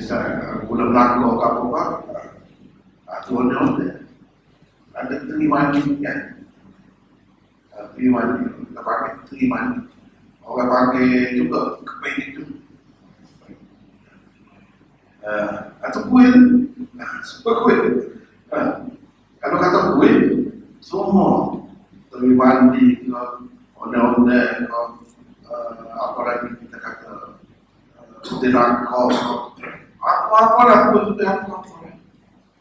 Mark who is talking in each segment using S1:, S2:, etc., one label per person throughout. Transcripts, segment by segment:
S1: Misalnya gula Melaka ke apa tu onda ada terimani kan, terimani kita pakai terimani, orang pakai juga keping itu atau kuih, semua kuih. Kalau kata kuih semua terimani ke onda-onda ke apa lagi kita kata dirangkau apa lah kuih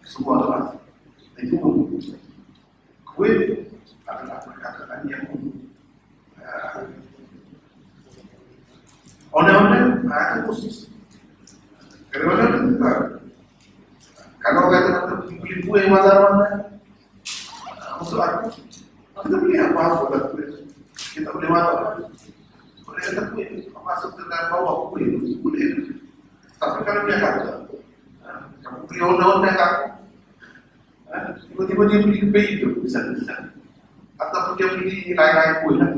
S1: semua tu lah. Itu kuih adalah perkataan yang onda-onda itu khusus. Kadang-kadang kalau kata beli kue mana-mana, maksud aku kita beli apa kuih? Kita beli mana? Boleh kata kue, masuk ke dalam bawah kue boleh. Tapi kalau dia kata kamu beli onda-onda kamu, tiba-tiba dia beli kue itu bisa. Atau dia beli lain-lain kue lah,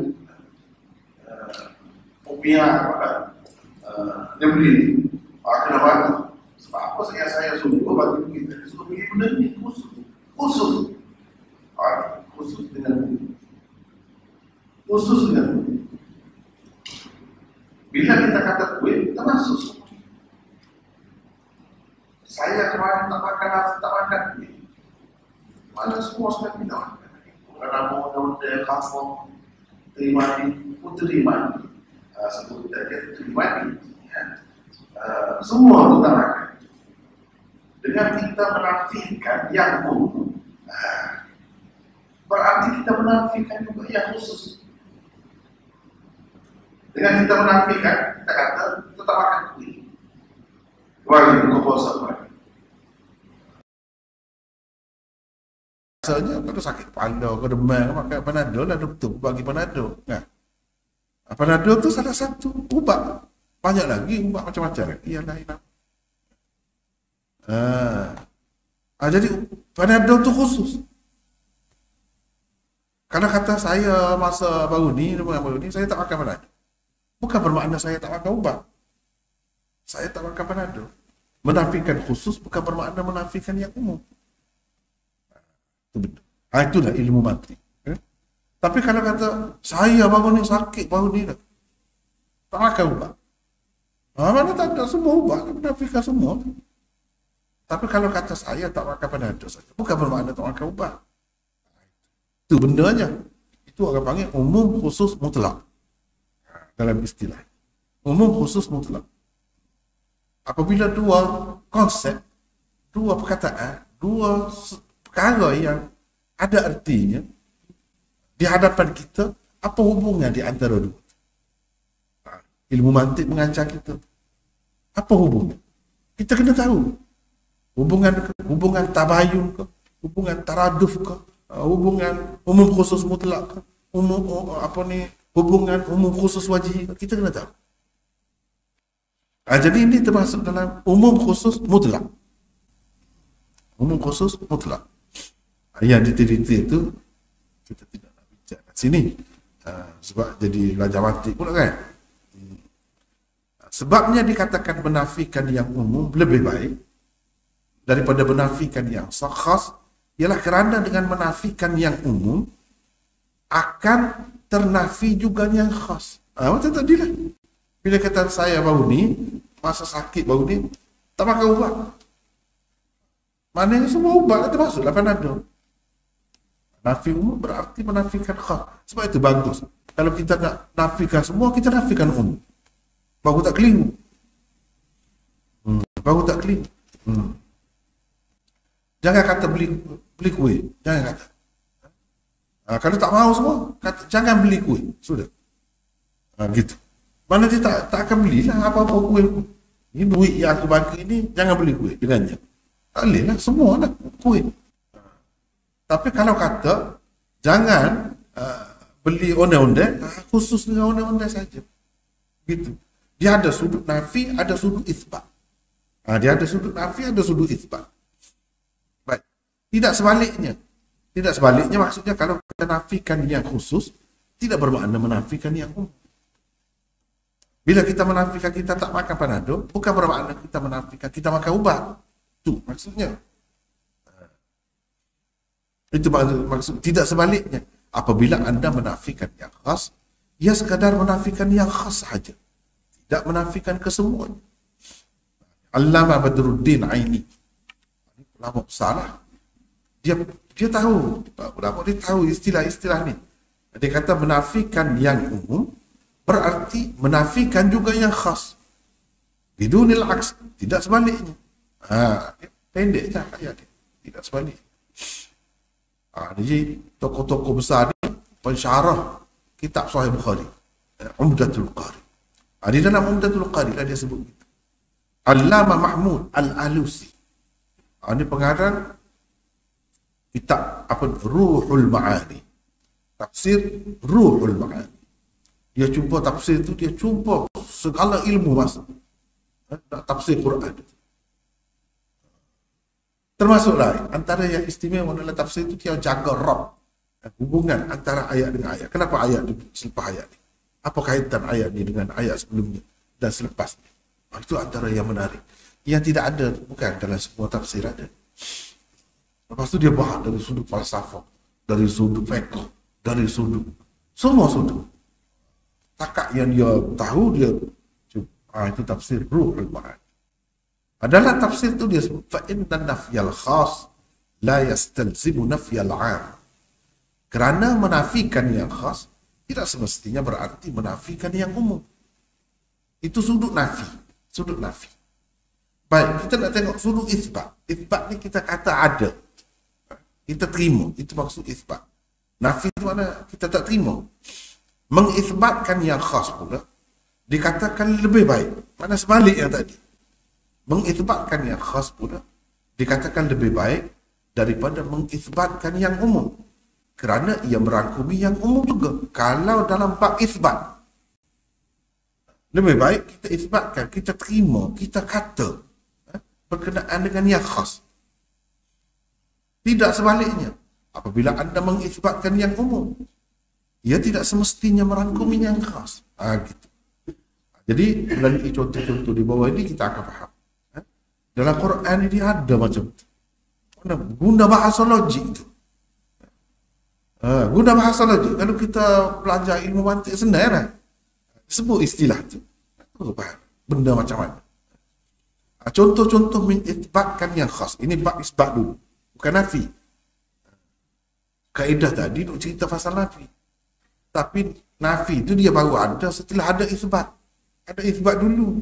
S1: popia apa dia beli. Kenapa? Sebab apa saya suruh bagi kita suruh beli benda ni khusus dengan bila kita kata kue kita masuk. Saya kemarin tak makan kue, mana semua sekali tak makan. Kerana mau ada kampung terimani, sebut kita terimani. Semua kita makan. Dengan kita menafikan yang umum, berarti kita menafikan juga yang khusus. Dengan kita menafikan, kita kata tetap makan kuih. Wajib buka puasa lagi. Biasanya kalau sakit kepala, kalau demam, makan Panadol lah doktor bagi Panadol. Nah, Panadol tu salah satu ubat. Banyak lagi ubat macam-macam lagi yang lain. Jadi Panadol tu khusus. Kalau kata saya masa baru ni saya tak makan Panadol, bukan bermakna saya tak makan ubat. Saya tak makan Panadol. Menafikan khusus bukan bermakna menafikan yang umum. Itu betul. Itulah ilmu mantik. Tapi kalau kata saya baru ni sakit, baru ni tak makan ubat, mana tak ada semua ubat, menafikan semua. Tapi kalau kata saya tak makan Panadol saja, bukan bermakna tak makan ubat. Itu bendanya. Itu orang panggil umum khusus mutlak. Dalam istilah umum khusus mutlak. Apabila dua konsep, dua perkataan, dua perkara yang ada artinya di hadapan kita, apa hubungan di antara dua? Ilmu mantik mengajar kita. Apa hubungan? Kita kena tahu. Hubungan tabayun ke? Hubungan taraduf ke? Hubungan umum khusus mutlak ke? Hubungan umum khusus wajih ke? Kita kena tahu. Jadi ini termasuk dalam umum khusus mutlak. Umum khusus mutlak. Yang detail-detail itu kita tidak nak bincang kat sini. Sebab jadi belajar mantik pula kan. Sebabnya dikatakan menafikan yang umum lebih baik daripada menafikan yang khas, ialah kerana dengan menafikan yang umum akan ternafi juga yang khas. Macam tadi lah. Bila kata saya baru ni, masa sakit baru ni, tak makan ubat. Maknanya semua ubat termasuk lah Panadol. Nafi umum berarti menafikan khas. Sebab itu bagus. Kalau kita nak nafikan semua, kita nafikan umum. Baru tak keliru. Baru tak keliru. Jangan kata beli kuih. Jangan kata. Kalau tak mahu semua, kata jangan beli kuih. Sudah. Gitu. Mana dia tak akan belilah apa-apa kuih. Ini duit yang aku bagi ini, jangan beli kuih dengannya. Tak boleh lah. Semua lah kuih. Tapi kalau kata jangan beli onda-onda, khusus dengan onda-onda saja. Gitu. Dia ada sudut nafi, ada sudut isbat. Dia ada sudut nafi, ada sudut isbat. Baik. Tidak sebaliknya. Tidak sebaliknya maksudnya kalau kita nafikan yang khusus, tidak bermakna menafikan yang umum. Bila kita menafikan kita tak makan panado, bukan bermakna kita menafikan kita makan ubat. Itu maksudnya. Itu maksud, tidak sebaliknya. Apabila anda menafikan yang khas, ia sekadar menafikan yang khas sahaja, tidak menafikan kesemuanya. Allama Badruddin Aini, ulama besar, dia tahu, ulama dia tahu istilah-istilah ni. Dia kata menafikan yang umum berarti menafikan juga yang khas. Bidunil aks, tidak sebaliknya. Pendek je ayat dia, tidak sebaliknya. Jadi tokoh-tokoh besar ni pensyarah kitab Sahih Bukhari, Umdatul Qari. Di dalam Umdatul Qari lah dia sebut itu. Allama Mahmud Al-Alusi. Ini pengarang kitab apa, Ruhul Ma'ani. Tafsir Ruhul Ma'ani. Dia jumpa tafsir tu, dia jumpa segala ilmu masuk. Tafsir Quran. Termasuklah antara yang istimewa dalam tafsir itu dia jaga rab, hubungan antara ayat dengan ayat. Kenapa ayat ni selepas ayat ni? Apa kaitan ayat ni dengan ayat sebelumnya dan selepas ni? Itu antara yang menarik. Yang tidak ada, bukan dalam semua tafsir ada. Lepas tu dia bahas dari sudut falsafah, dari sudut fiqh, dari sudut semua sudut. Takat yang dia tahu dia itu tafsir Ruhul Ma'ani. Adalah tafsir itu dia sebut fa inna nafyal khas la yastalzimu nafyal 'am. Kerana menafikan yang khas tidak semestinya berarti menafikan yang umum. Itu sudut nafi, sudut nafi. Baik, kita nak tengok sudut isbat. Isbat ni kita kata ada, kita terima, itu maksud isbat. Nafi itu mana kita tak terima. Mengisbatkan yang khas pula dikatakan lebih baik. Mana sebalik yang tadi. Mengisbatkan yang khas pula dikatakan lebih baik daripada mengisbatkan yang umum, kerana ia merangkumi yang umum juga. Kalau dalam bab isbat, lebih baik kita isbatkan, kita terima, kita kata berkenaan dengan yang khas. Tidak sebaliknya. Apabila anda mengisbatkan yang umum, ia tidak semestinya merangkumi yang khas. Gitu. Jadi melalui contoh-contoh di bawah ini kita akan faham. Dalam Quran ini ada macam tu. Guna bahasa logik tu. Guna bahasa logik. Kalau kita belajar ilmu mantik senang lah. Sebut istilah tu. Benda macam mana. Contoh-contoh mengisbatkan yang khas. Ini bab isbat dulu. Bukan nafi. Kaedah tadi nak cerita pasal nafi. Tapi nafi tu dia baru ada setelah ada isbat. Ada isbat dulu.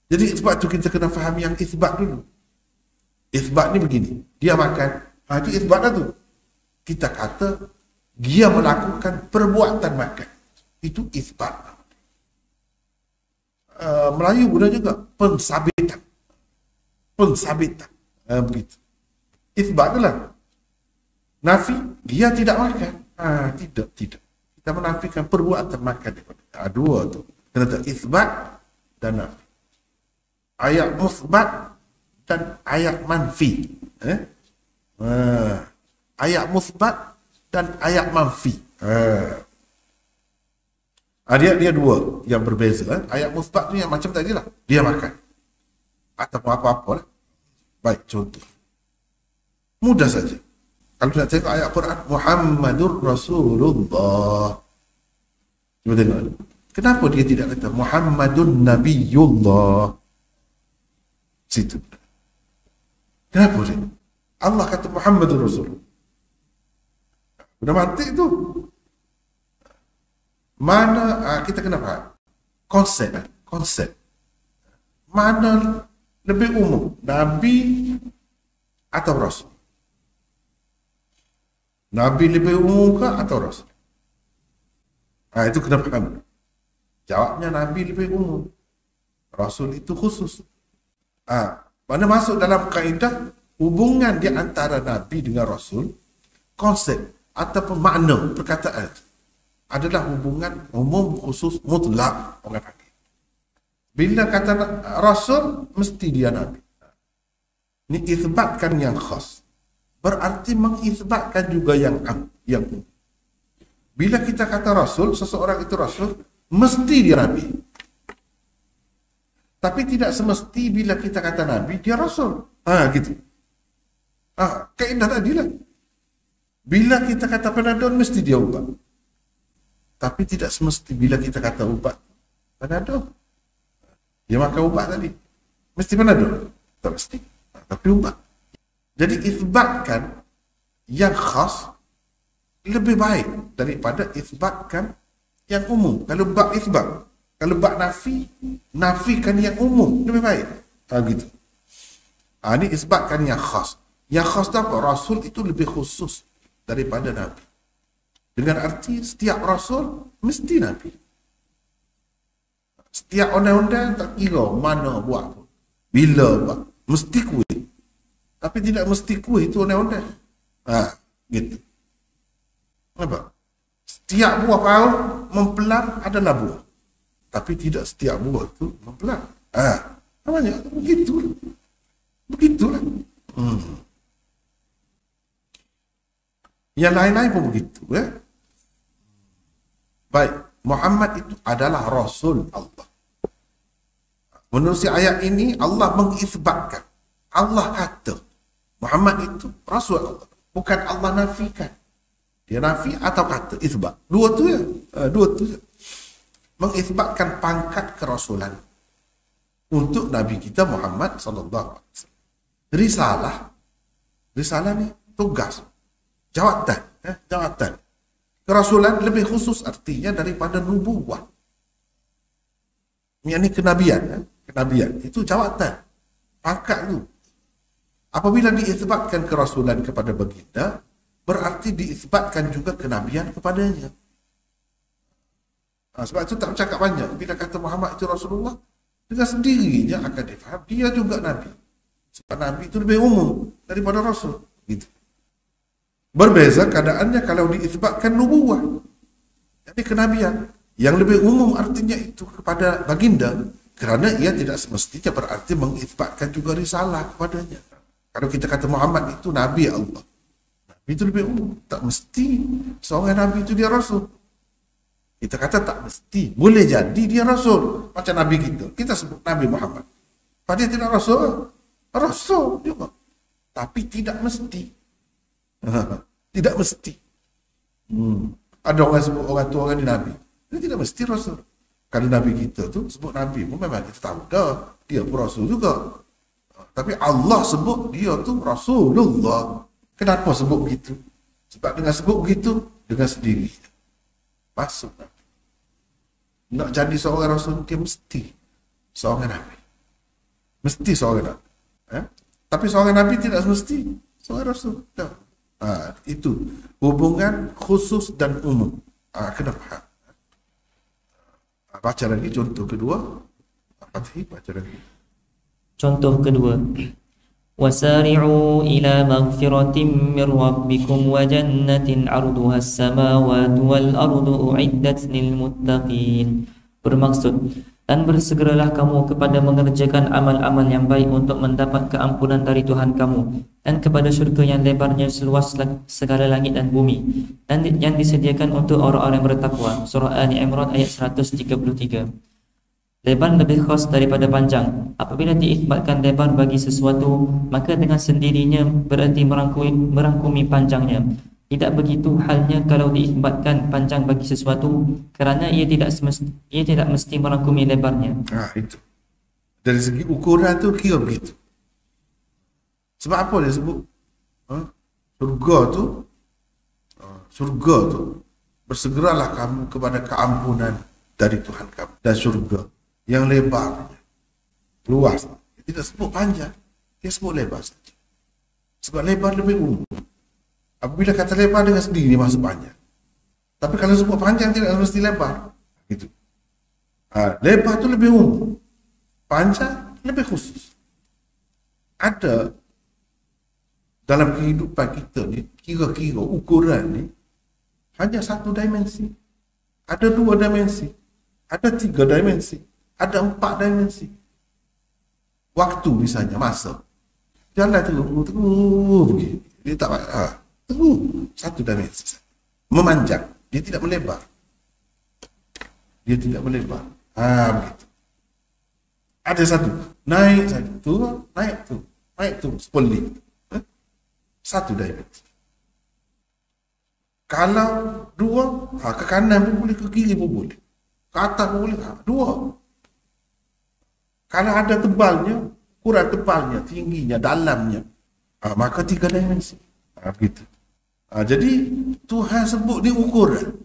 S1: Jadi sebab tu kita kena faham yang isbat dulu. Isbat ni begini, dia makan, itu isbat lah tu. Kita kata dia melakukan perbuatan makan, itu isbat. Melayu guna juga pensabitan. Pensabitan. Begitu. Isbat tu lah. Nafi, dia tidak makan. Tidak. Kita menafikan perbuatan makan. Dua tu. Kena tak isbat dan nafi. Ayat musbat dan ayat manfi. Ayat musbat dan ayat manfi. Dia dua yang berbeza. Ayat musbat tu yang macam tadi lah. Dia makan. Atau apa-apa lah. Baik, contoh. Mudah saja. Kalau nak tengok ayat Quran, Muhammadur Rasulullah. Cuba tengok. Kenapa dia tidak kata Muhammadun Nabiyullah? Situ. Kenapa dia? Allah kata Muhammadur Rasul. Sudah mantik tu. Mana kita kena faham? Konsep. Mana lebih umum? Nabi atau Rasul? Nabi lebih umum ke atau Rasul? Itu kena faham. Jawabnya Nabi lebih umum. Rasul itu khusus. Mana masuk dalam kaedah hubungan di antara Nabi dengan Rasul, konsep ataupun makna perkataan adalah hubungan umum khusus mutlak orang panggil. Bila kata Rasul, mesti dia Nabi. Ini isbatkan yang khas. Berarti mengisbatkan juga yang umum. Bila kita kata Rasul, seseorang itu Rasul, mesti dia Nabi. Tapi tidak semesti bila kita kata Nabi, dia Rasul. Gitu. Kaedah tadi lah. Bila kita kata Panadol, mesti dia ubat. Tapi tidak semesti bila kita kata ubat, Panadol. Dia makan ubat tadi. Mesti Panadol? Tak mesti. Tapi ubat. Jadi isbatkan yang khas lebih baik daripada isbatkan yang umum. Kalau bab isbat, kalau bab nafi, nafikan yang umum lebih baik. Gitu. Ini isbatkan yang khas. Yang khas tu apa? Rasul itu lebih khusus daripada Nabi. Dengan arti setiap Rasul mesti Nabi. Setiap undang-undang tak kira mana buat pun, bila buat, mesti kuih. Tapi tidak mesti kuih itu undang-undang. Gitu. Kenapa? Setiap buah paruh mempelar adalah buah. Tapi tidak setiap buah itu mempelar. Namanya begitu. Begitulah. Yang lain-lain pun begitu. Baik, Muhammad itu adalah Rasul Allah. Menurut ayat ini, Allah mengisbatkan. Allah kata, Muhammad itu Rasul Allah. Bukan Allah nafikan. Dia nafi atau kata, isbat. Dua tu ya. Dua tu ya. Mengisbatkan pangkat kerasulan untuk Nabi kita Muhammad sallallahu alaihi wasallam. Risalah ni tugas, jawatan, jawatan. Kerasulan lebih khusus artinya daripada nubuwah. Yang ni kenabian, kenabian itu jawatan, pangkat tu. Apabila diisbatkan kerasulan kepada baginda, berarti diisbatkan juga kenabian kepadanya. Sebab itu tak bercakap banyak. Bila kata Muhammad itu Rasulullah, dengan sendirinya akan difaham dia juga Nabi. Sebab Nabi itu lebih umum daripada Rasul. Gitu. Berbeza keadaannya kalau diisbatkan nubuwah. Jadi kenabian. Yang lebih umum artinya itu kepada baginda. Kerana ia tidak semestinya berarti mengisbatkan juga risalah kepadanya. Kalau kita kata Muhammad itu Nabi Allah. Nabi itu lebih umum. Tak mesti seorang Nabi itu dia Rasul. Kita kata tak mesti. Boleh jadi dia Rasul. Macam Nabi kita. Kita sebut Nabi Muhammad. Padahal dia tidak Rasul. Rasul juga. Tapi tidak mesti. Tidak mesti. Ada orang sebut orang tu orang ni Nabi. Dia tidak mesti Rasul. Kalau Nabi kita tu sebut Nabi pun memang kita tahu dah. Dia pun Rasul juga. Tapi Allah sebut dia tu Rasulullah. Kenapa sebut begitu? Sebab dengan sebut begitu, dengan sendiri masuk. Nak jadi seorang Rasul, dia mesti seorang Nabi. Mesti seorang Nabi. Tapi seorang Nabi tidak semesti seorang Rasul. Itu hubungan khusus dan umum. Kena faham. Baca lagi contoh kedua. Fathi, baca lagi.
S2: Contoh kedua. Wasari'u ila maghfiratin min rabbikum wa jannatin 'arduha as-samawati wal ardu u'iddat lil muttaqin. Bermaksud, dan bersegeralah kamu kepada mengerjakan amal-amal yang baik untuk mendapat keampunan dari Tuhan kamu, dan kepada syurga yang lebarnya seluas segala langit dan bumi, dan yang disediakan untuk orang-orang yang bertakwa. Surah Ali Imran ayat 133. Lebar lebih khas daripada panjang. Apabila diisbatkan lebar bagi sesuatu, maka dengan sendirinya berarti merangkumi panjangnya. Tidak begitu halnya kalau diisbatkan panjang bagi sesuatu, kerana ia tidak mesti merangkumi lebarnya.
S1: Itu. Dari segi ukuran tu kira begitu. Sebab apa dia sebut? Surga tu bersegeralah kamu kepada keampunan dari Tuhan kamu, dan surga yang lebar, luas. Dia tidak sebut panjang, dia sebut lebar saja. Sebab lebar lebih umum. Apabila kata lebar dengan sendiri dia masuk panjang. Tapi kalau sebut panjang tidak mesti lebar. Gitu. Lebar tu lebih umum, panjang lebih khusus. Ada dalam kehidupan kita ni, kira-kira ukuran ni hanya satu dimensi. Ada dua dimensi, ada tiga dimensi, ada 4 dimensi. Waktu misalnya, masa. Jalan terus begini. Dia tak terus satu dimensi. Memanjang. Dia tidak melebar. dia tidak melebar. Begitu. Ada satu, naik satu, turun, naik tu, sepeli. Satu diameter. Kalau dua, ke kanan pun boleh, ke kiri pun boleh, ke atas pun boleh, dua. Kalau ada tebalnya, kurang tebalnya, tingginya, dalamnya, maka 3 dimensi. Begitu. Jadi Tuhan sebut dia ukuran.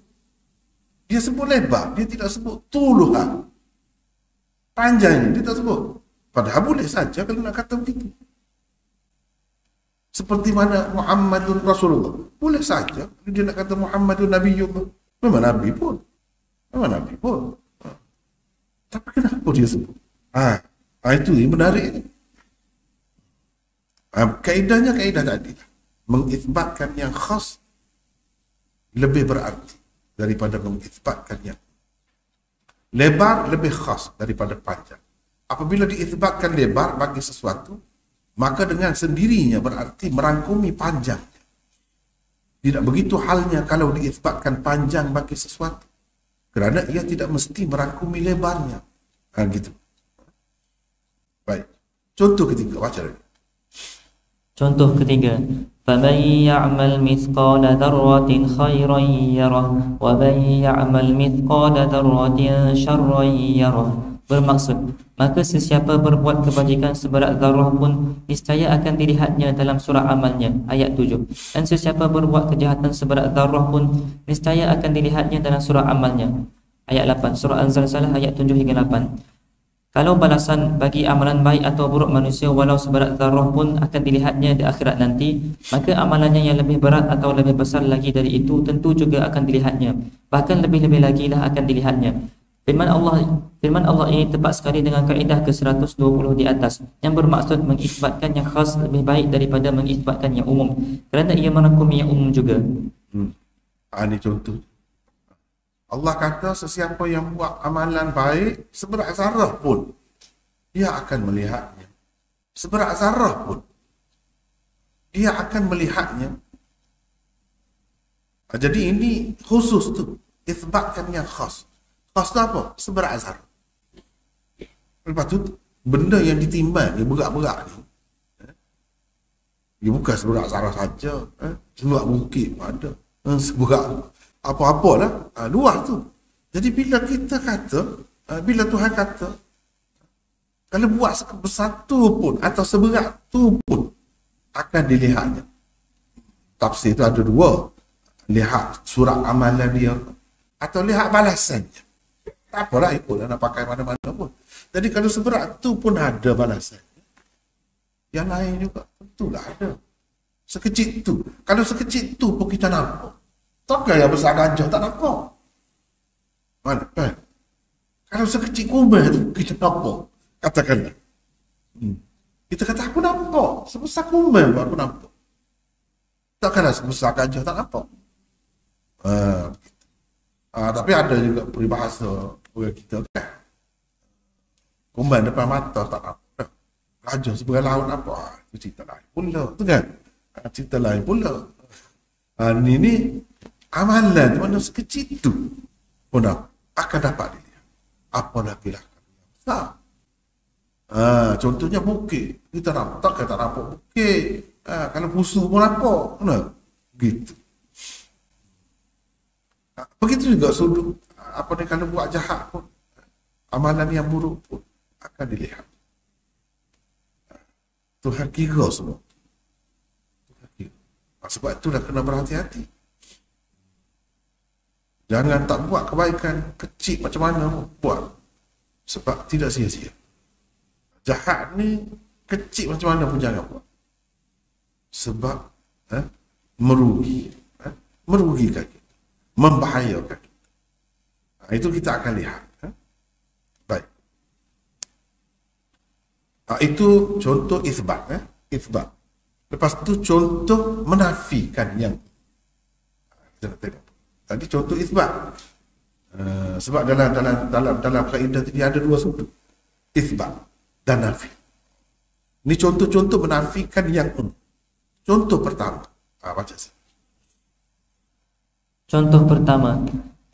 S1: Dia sebut lebar, dia tidak sebut tuluhan. Panjangnya dia tak sebut. Padahal boleh saja kalau nak kata begitu. Seperti mana Muhammadun Rasulullah. Boleh saja dia nak kata Muhammadun Nabiyullah. Memang Nabi pun. Tapi kenapa dia sebut? Itu yang menarik. Kaedahnya kaedah tadi. Mengisbatkan yang khas lebih berarti daripada mengisbatkan yang lebar lebih khas daripada panjang. Apabila diisbatkan lebar bagi sesuatu, maka dengan sendirinya berarti merangkumi panjangnya. Tidak begitu halnya kalau diisbatkan panjang bagi sesuatu, kerana ia tidak mesti merangkumi lebarnya. Gitu. Baik. Contoh ketiga, baca lagi.
S2: Contoh ketiga, فَمَنْ يَعْمَلْ مِثْقَالَ ذَرَّةٍ خَيْرًا يَرَهُ وَمَنْ يَعْمَلْ مِثْقَالَ ذَرَّةٍ شَرًّا يَرَهُ. Bermaksud, maka sesiapa berbuat kebajikan seberat zarah pun niscaya akan dilihatnya dalam surah amalnya, ayat 7. Dan sesiapa berbuat kejahatan seberat zarah pun niscaya akan dilihatnya dalam surah amalnya, ayat 8. Surah An-Zalzalah ayat 7 hingga 8. Kalau balasan bagi amalan baik atau buruk manusia walau seberat zarah pun akan dilihatnya di akhirat nanti, maka amalannya yang lebih berat atau lebih besar lagi dari itu tentu juga akan dilihatnya. Bahkan lebih-lebih lagi lah akan dilihatnya. Firman Allah ini tepat sekali dengan kaedah ke-120 di atas, yang bermaksud mengisbatkan yang khas lebih baik daripada mengisbatkan yang umum, kerana ia merangkumi yang umum juga.
S1: Ini contoh. Allah kata sesiapa yang buat amalan baik seberat zarah pun dia akan melihatnya. Seberat zarah pun dia akan melihatnya. Jadi ini khusus tu, isbatkan yang khas. Khas tu apa? Seberat zarah. Lepas tu benda yang ditimbang, yang berat-berat ni, dia bukan seberat zarah saja, seberat bukit ada, seberat apa-apa lah, luar tu. Jadi bila kita kata, bila Tuhan kata, kalau buat sebesar tu pun atau seberat tu pun akan dilihatnya. Tafsir tu ada dua. Lihat surat amalan dia atau lihat balasannya. Tak apalah, ikutlah nak pakai mana-mana pun. Jadi kalau seberat tu pun ada balasannya, yang lain juga tentulah ada. Sekecil tu. Kalau sekecil tu pun kita nampak, takkan yang besar gajah tak nampak? Mana? Kan? Kalau sekecil kumel tu kita nampak. Katakanlah. Kita kata aku nampak. Sebesar kumel pun aku nampak. Takkanlah sebesar gajah tak nampak? Tapi ada juga peribahasa orang kita kan. Kumel depan mata tak nampak. Gajah sebelah laut nampak. Itu cerita lain pula. Tu kan? Cerita lain pula. Ini amalan mana sekecil itu pun akan dapat dilihat. Apalagi lah besar. Contohnya bukit. Kita nampak, kita nampak bukit. Kalau musuh pun nampak. Gitu. Begitu juga sudut. Apa ni, kalau buat jahat pun, amalan yang buruk pun akan dilihat. Tuhan kira semua. Tuhan kira. Sebab itulah kena berhati-hati. Jangan tak buat kebaikan kecil macam mana pun buat. Sebab tidak sia-sia. Jahat ni kecil macam mana pun jangan buat. Sebab merugikan kita. Membahayakan kita. Itu kita akan lihat. Baik. Itu contoh isbat. Isbat. Lepas tu contoh menafikan yang. Kita nak tengok. Tadi contoh isbat. Sebab dalam kaedah tadi ada dua sudut. Isbat dan nafi. Ini contoh-contoh menafikan yang umum. Contoh pertama. Baca sini.
S2: Contoh pertama,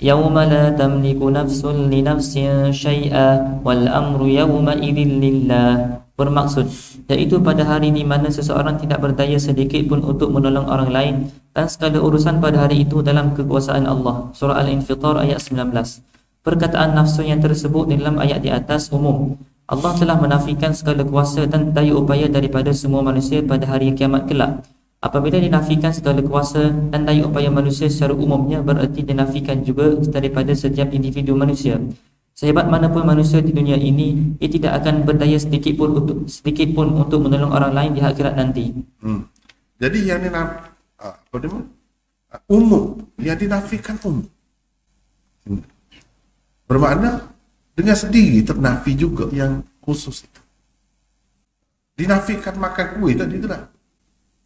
S2: يوم لا تملك نفس لنفس شيئا والأمر يومئذ لله. Bermaksud, iaitu pada hari di mana seseorang tidak berdaya sedikit pun untuk menolong orang lain dan segala urusan pada hari itu dalam kekuasaan Allah. Surah Al-Infitar ayat 19. Perkataan nafsu yang tersebut dalam ayat di atas umum. Allah telah menafikan segala kuasa dan daya upaya daripada semua manusia pada hari kiamat kelak. Apabila dinafikan segala kuasa dan daya upaya manusia secara umumnya, berarti dinafikan juga daripada setiap individu manusia. Sehebat manapun manusia di dunia ini, ia tidak akan berdaya sedikit pun untuk menolong orang lain di akhirat nanti.
S1: Jadi yang umum, yang dinafikan umum. Bermakna dengan sendiri ternafi juga yang khusus itu. Dinafikan makan kuih tadi itulah.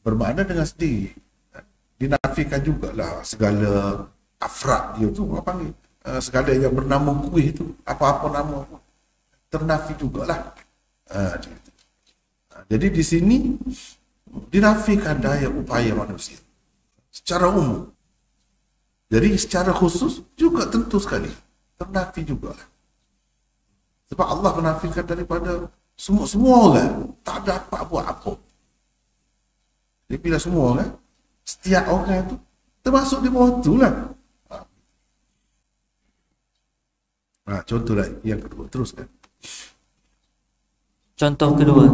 S1: Bermakna dengan sendiri dinafikan jugalah segala afrad dia tu, apa panggil, segala yang bernama kuih itu, apa-apa nama pun ternafi jugalah. Jadi di sini dinafikan daya upaya manusia secara umum. Jadi secara khusus juga tentu sekali ternafi jugalah. Sebab Allah menafikan daripada semua orang, tak dapat buat apa. Jadi bila semua orang, setiap orang itu termasuk di bawah tu lah. Contoh lah yang kedua, teruskan.
S2: Contoh kedua,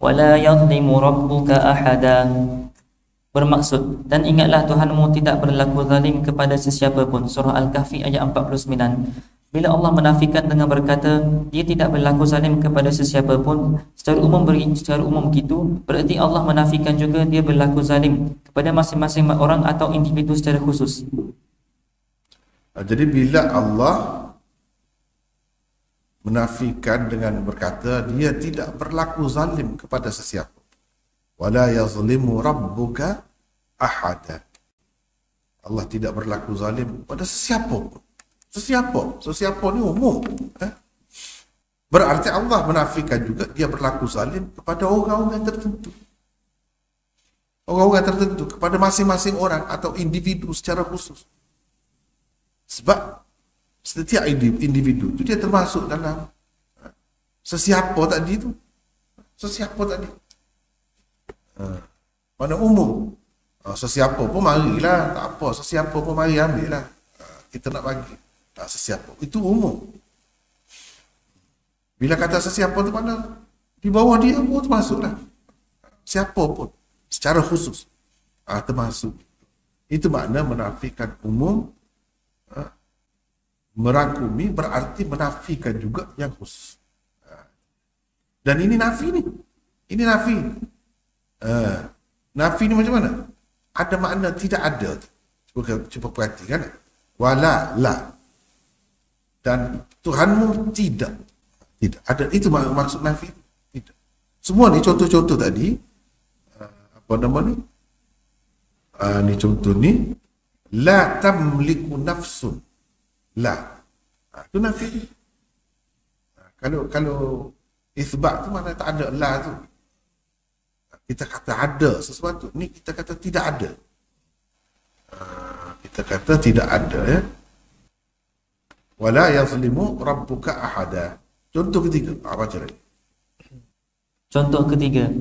S2: wala yadhlimu rabbuka ahada. Bermaksud, dan ingatlah Tuhanmu tidak berlaku zalim kepada sesiapa pun. Surah Al-Kahfi ayat 49. Bila Allah menafikan dengan berkata dia tidak berlaku zalim kepada sesiapa pun, secara umum gitu, berarti Allah menafikan juga dia berlaku zalim kepada masing-masing orang atau individu secara khusus.
S1: Jadi bila Allah menafikan dengan berkata dia tidak berlaku zalim kepada sesiapa, wala yazlimu rabbuka ahada, Allah tidak berlaku zalim kepada sesiapa pun. Sesiapa ni umum. Berarti Allah menafikan juga dia berlaku zalim kepada orang-orang tertentu. Orang-orang tertentu, kepada masing-masing orang atau individu secara khusus. Sebab setiap individu itu dia termasuk dalam sesiapa tadi tu. Sesiapa tadi. Mana umum. Sesiapa pun marilah, tak apa. Sesiapa pun mari ambil lah. Kita nak bagi. Sesiapa. Itu umum. Bila kata sesiapa tu mana? Di bawah dia pun termasuklah. Siapa pun. Secara khusus. Termasuk. Itu makna menafikan umum. Merangkumi berarti menafikan juga yang khusus. Dan ini nafi ni. Ini nafi. Nafi ni macam mana? Ada makna tidak ada. Cuba perhatikan. Wala la. Dan Tuhanmu tidak ada. Itu maksud nafi. Tidak. Semua ni contoh-contoh tadi, apa nama ni? Ni contoh ni, la tamliku nafsun. La. Itu nafi. Kalau isbat tu mana tak ada la tu. Kita kata ada sesuatu, ni kita kata tidak ada. Kita kata tidak ada, ya. Wala yazlimu rabbuka ahada. Contoh ketiga, apa cara?
S2: Contoh ketiga,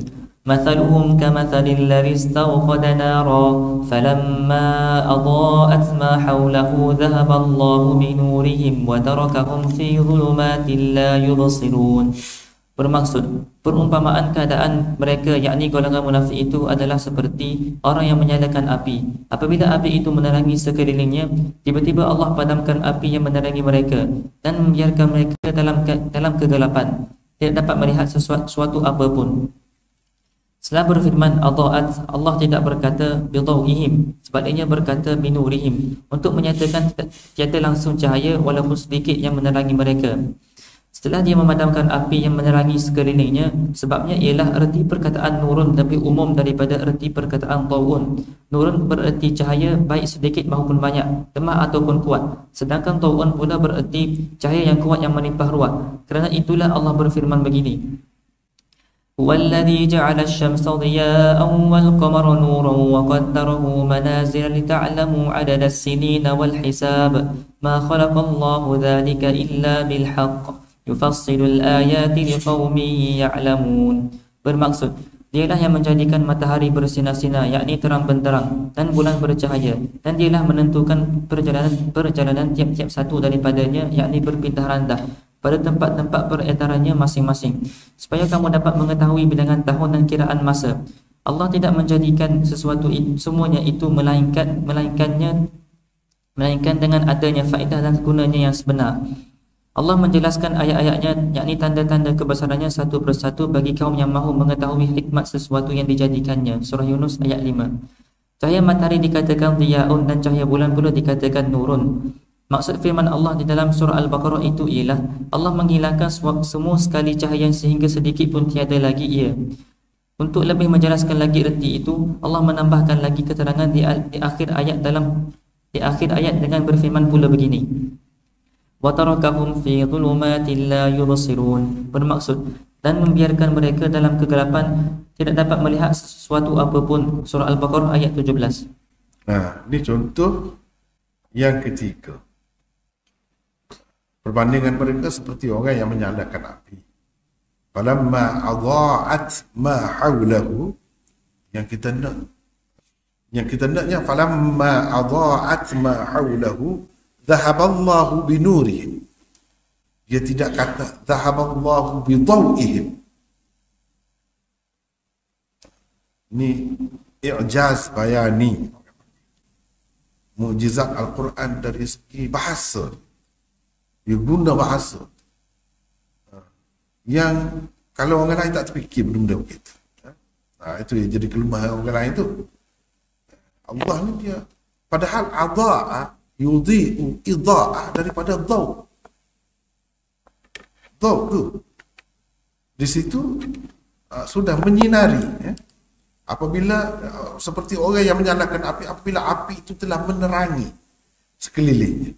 S2: mathaluhum kamathalil ladzi istawqada nara falamma adaa'at ma hawlahu dhahaba Allahu bi nurihim wa tarakahum fi dhulumatin la yubsirun. Bermaksud, perumpamaan keadaan mereka, yakni golongan munafik itu adalah seperti orang yang menyalakan api. Apabila api itu menerangi sekelilingnya, tiba-tiba Allah padamkan api yang menerangi mereka dan membiarkan mereka dalam kegelapan, tidak dapat melihat sesuatu apapun. Setelah berfirman Allah tidak berkata bidawihim, sebaliknya berkata binurihim, untuk menyatakan tiada langsung cahaya walaupun sedikit yang menerangi mereka. Setelah dia memadamkan api yang menerangi sekelilingnya, sebabnya ialah erti perkataan nurun lebih umum daripada erti perkataan tawun. Nurun bererti cahaya baik sedikit maupun banyak, lemah ataupun kuat. Sedangkan tawun pula bererti cahaya yang kuat yang melimpah ruah. Kerana itulah Allah berfirman begini, هو الذي جعل الشمس ضياء والقمر نورا وقدره منازل لتعلموا عدد السنين والحساب ما خلق الله ذلك إلا بالحق يفصل الآيات لقوم يعلمون. Bermaksud, dialah yang menjadikan matahari bersinar-sinar, yakni terang benderang, dan bulan bercahaya, dan dialah menentukan perjalanan tiap-tiap satu daripadanya, yakni berpindah randah pada tempat-tempat beredarannya masing-masing, supaya kamu dapat mengetahui bilangan tahun dan kiraan masa. Allah tidak menjadikan sesuatu semuanya itu melainkan dengan adanya faedah dan gunanya yang sebenar. Allah menjelaskan ayat-ayatnya, yakni tanda-tanda kebesarannya satu persatu bagi kaum yang mahu mengetahui hikmat sesuatu yang dijadikannya. Surah Yunus ayat 5. Cahaya matahari dikatakan diyaun dan cahaya bulan pula dikatakan nurun. Maksud firman Allah di dalam surah Al-Baqarah itu ialah Allah menghilangkan semua sekali cahaya sehingga sedikit pun tiada lagi ia. Untuk lebih menjelaskan lagi erti itu, Allah menambahkan lagi keterangan di akhir ayat dengan berfirman pula begini. وَتَرَكَهُمْ فِي ظُلُمَاتٍ لَا يُبْصِرُونَ. Bermaksud, dan membiarkan mereka dalam kegelapan, tidak dapat melihat sesuatu apapun. Surah Al-Baqarah ayat 17.
S1: Nah, ini contoh yang ketiga. Perbandingan mereka seperti orang yang menyalakan api. Falamma adha'at ma hawlahu, yang kita naknya falamma adha'at ma hawlahu dhahaballahu binurihim. Dia tidak kata dhahaballahu bidawihim. Ini i'jaz bayani, mukjizat Al-Quran dari segi bahasa. Dia guna bahasa yang kalau orang lain tak terfikir benda begitu. Itu yang jadi kelemahan orang lain tu. Allah ni dia, padahal adha'a yudhi'u idha'ah daripada dhaw. Dhaw tu di situ sudah menyinari. Apabila seperti orang yang menyalakan api, apabila api itu telah menerangi sekelilingnya,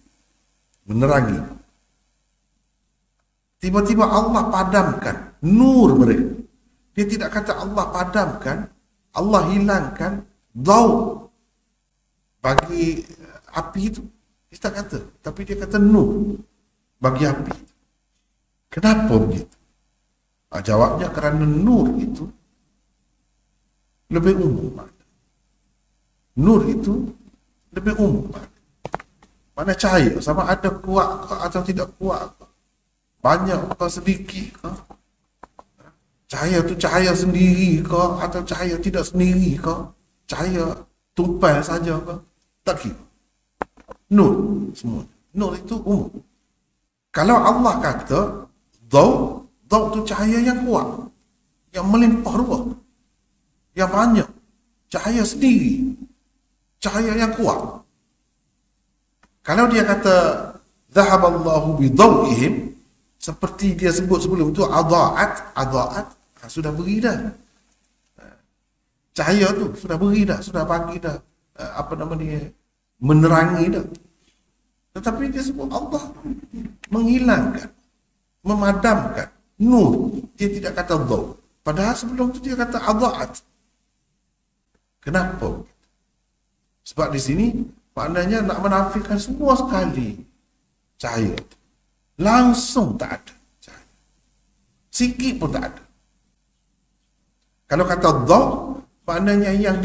S1: menerangi, tiba-tiba Allah padamkan nur mereka. Dia tidak kata Allah padamkan, Allah hilangkan dhaw bagi api itu. Dia tak kata, tapi dia kata nur bagi api itu. Kenapa begitu? Jawabnya kerana nur itu lebih umum. Nur itu lebih umum. Mana cahaya, sama ada kuat atau tidak kuat, banyak atau sedikit ke? Cahaya tu cahaya sendiri ke atau cahaya tidak sendiri ke? Cahaya tumpah saja ke? Tak kira. Nur semua. Nur itu umum. Kalau Allah kata dhaw tu cahaya yang kuat, yang melimpah ruah, yang banyak, cahaya sendiri, cahaya yang kuat. Kalau dia kata dhahaballahu bidawihim, seperti dia sebut sebelum itu, adha'at, sudah beri dah. Cahaya tu sudah beri dah, sudah bagi dah, menerangi dah. Tetapi dia sebut Allah menghilangkan, memadamkan nur. Dia tidak kata dhaw. Padahal sebelum itu dia kata adha'at. Kenapa? Sebab di sini maknanya nak menafikan semua sekali cahaya. Langsung tak ada cahaya. Sikit pun tak ada. Kalau kata dhaw, maknanya yang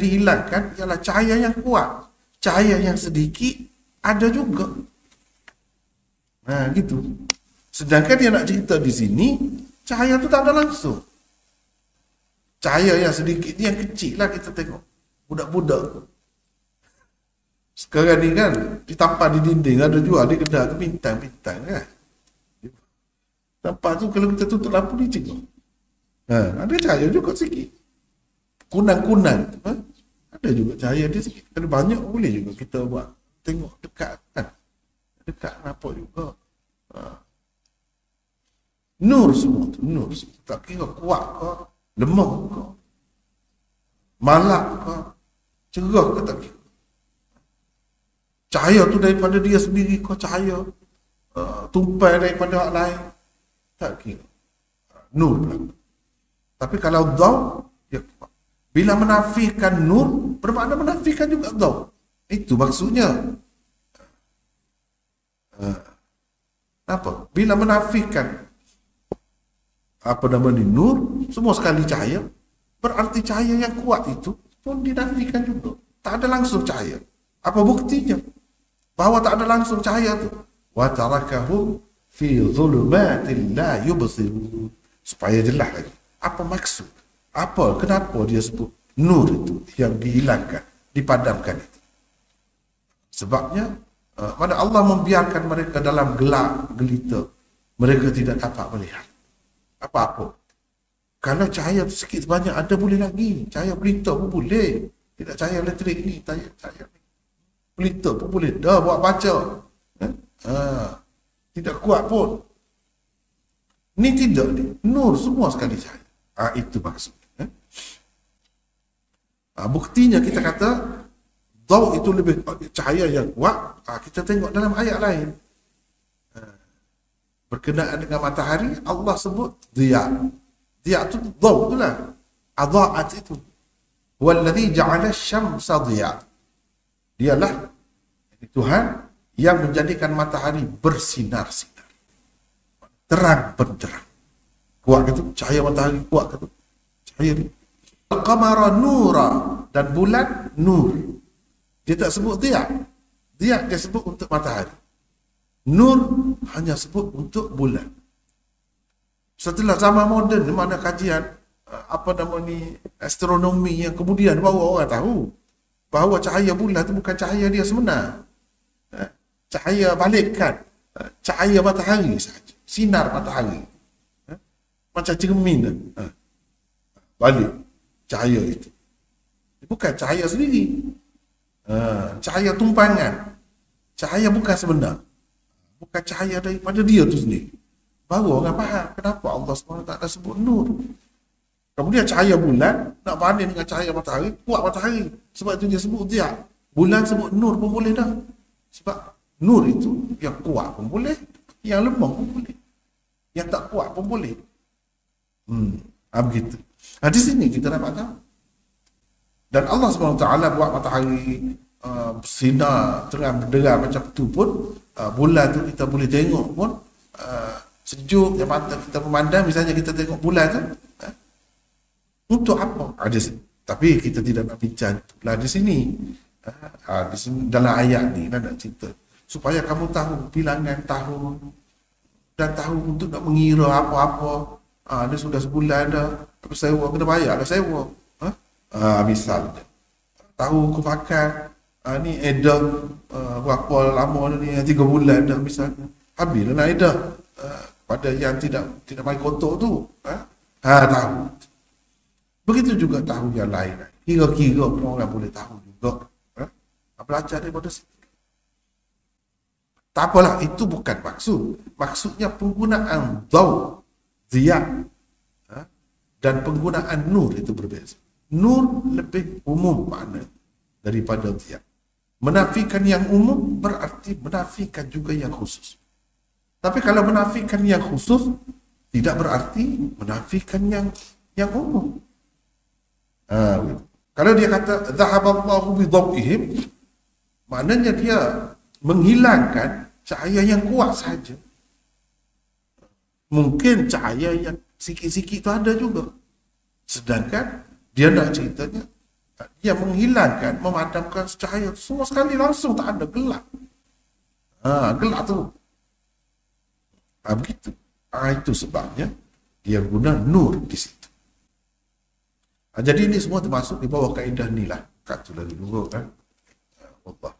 S1: dihilangkan ialah cahaya yang kuat. Cahaya yang sedikit ada juga. Nah, gitu. Sedangkan dia nak cerita di sini, cahaya tu tak ada langsung. Cahaya yang sedikit ni, yang kecil lah kita tengok. Budak-budak. Sekarang ni kan, ditampar di dinding, ada jual di kedai tu bintang-bintang kan. Tampar tu kalau kita tutup lampu ni cekok. Ada cahaya juga sikit. Kunang-kunang. Ada juga cahaya dia sikit. Kalau banyak boleh juga kita buat. Tengok dekat kan. Dekat nampak juga. Nur semua tu. Nur semua. Tak kira kuat ke, lemah ke, malak ke, cerah ke, tak kira. Cahaya tu daripada dia sendiri ke, cahaya tumpai daripada orang lain, tak kira. Nur pula. Tapi kalau dhaw, ya kuat. Bila menafikan nur, bermakna menafikan juga dhaw. Itu maksudnya. Apa? Bila menafikan nur, semua sekali cahaya, berarti cahaya yang kuat itu pun dinafikan juga. Tak ada langsung cahaya. Apa buktinya? Bahawa tak ada langsung cahaya itu. Wa tarakahum fi dhulumatin la yubsirun. Supaya jelas lagi. Apa maksud? Kenapa dia sebut nur itu yang dihilangkan, dipadamkan itu? Sebabnya mana Allah membiarkan mereka dalam gelap gelita, mereka tidak dapat melihat apa-apa. Kalau cahaya sikit sebanyak ada boleh lagi, cahaya pelita pun boleh, tidak cahaya elektrik ni, cahaya pelita pun boleh dah buat baca, tidak kuat pun. Ni tidak ni, nur semua sekali cahaya. Itu maksudnya. Buktinya kita kata dhaw itu lebih cahaya yang kuat. Kita tengok dalam ayat lain. Berkenaan dengan matahari, Allah sebut dhiya. Dhiya itu dhaw itulah. Adha'at itu. Walladhi ja'ala syamsa dhiya. Dialah Tuhan yang menjadikan matahari bersinar-sinar. Terang benderang. Kuat ke tu? Cahaya matahari kuat ke tu? Cahaya ni. Al-qamara nura. Dan bulan nur. Dia tak sebut dhiya. Dhiya dia sebut untuk matahari. Nur hanya sebut untuk bulan. Setelah zaman moden, di mana kajian astronomi yang kemudian baru orang tahu bahawa cahaya bulan itu bukan cahaya dia sebenar. Cahaya balikkan. Cahaya matahari saja. Sinar matahari. Macam cermin. Balik cahaya itu. Bukan cahaya sendiri. Cahaya tumpangan. Cahaya bukan sebenar. Bukan cahaya daripada dia tu sendiri. Baru orang faham kenapa Allah SWT sebut nur. Kemudian cahaya bulan nak banding dengan cahaya matahari, kuat matahari. Sebab itu dia sebut dia. Bulan sebut nur pun boleh dah. Sebab nur itu yang kuat pun boleh, yang lemah pun boleh, yang tak kuat pun boleh. Begitu. Di sini kita dapat tahu. Dan Allah SWT buat matahari bersinar terang benderang macam tu pun, bulan tu kita boleh tengok pun sejuk yang mata kita memandang. Misalnya kita tengok bulan tu, untuk apa? Ada sini. Tapi kita tidak nak bincang lah di sini. Di sini dalam ayat ni nak cerita supaya kamu tahu bilangan tahun dan tahu untuk nak mengira apa-apa. Dia sudah sebulan dah, tapi sewa kena bayar dah sewa. Misalnya tahu aku makan ni edah berapa lama ni, 3 bulan dah misalnya, habislah nak edah pada yang tidak main kotor tu. Tahu. Begitu juga tahu yang lain. Kira-kira pun orang boleh tahu juga. Belajar daripada situ. Tak apalah, itu bukan maksud. Maksudnya penggunaan dhaw, dhiya, dan penggunaan nur itu berbeza. Nur lebih umum makna daripada dhiya. Menafikan yang umum berarti menafikan juga yang khusus. Tapi kalau menafikan yang khusus tidak berarti menafikan yang umum. Kalau dia kata dhahaballahu bidhawihim, maknanya dia menghilangkan cahaya yang kuat saja. Mungkin cahaya yang sikit-sikit itu ada juga. Sedangkan dia nak ceritanya dia menghilangkan, memadamkan cahaya semua sekali langsung, tak ada gelap. Gelap tu. Begitu. Itu sebabnya dia guna nur di situ. Jadi ini semua termasuk di bawah kaedah ni lah. Kat tu lalu dulu kan. Allah.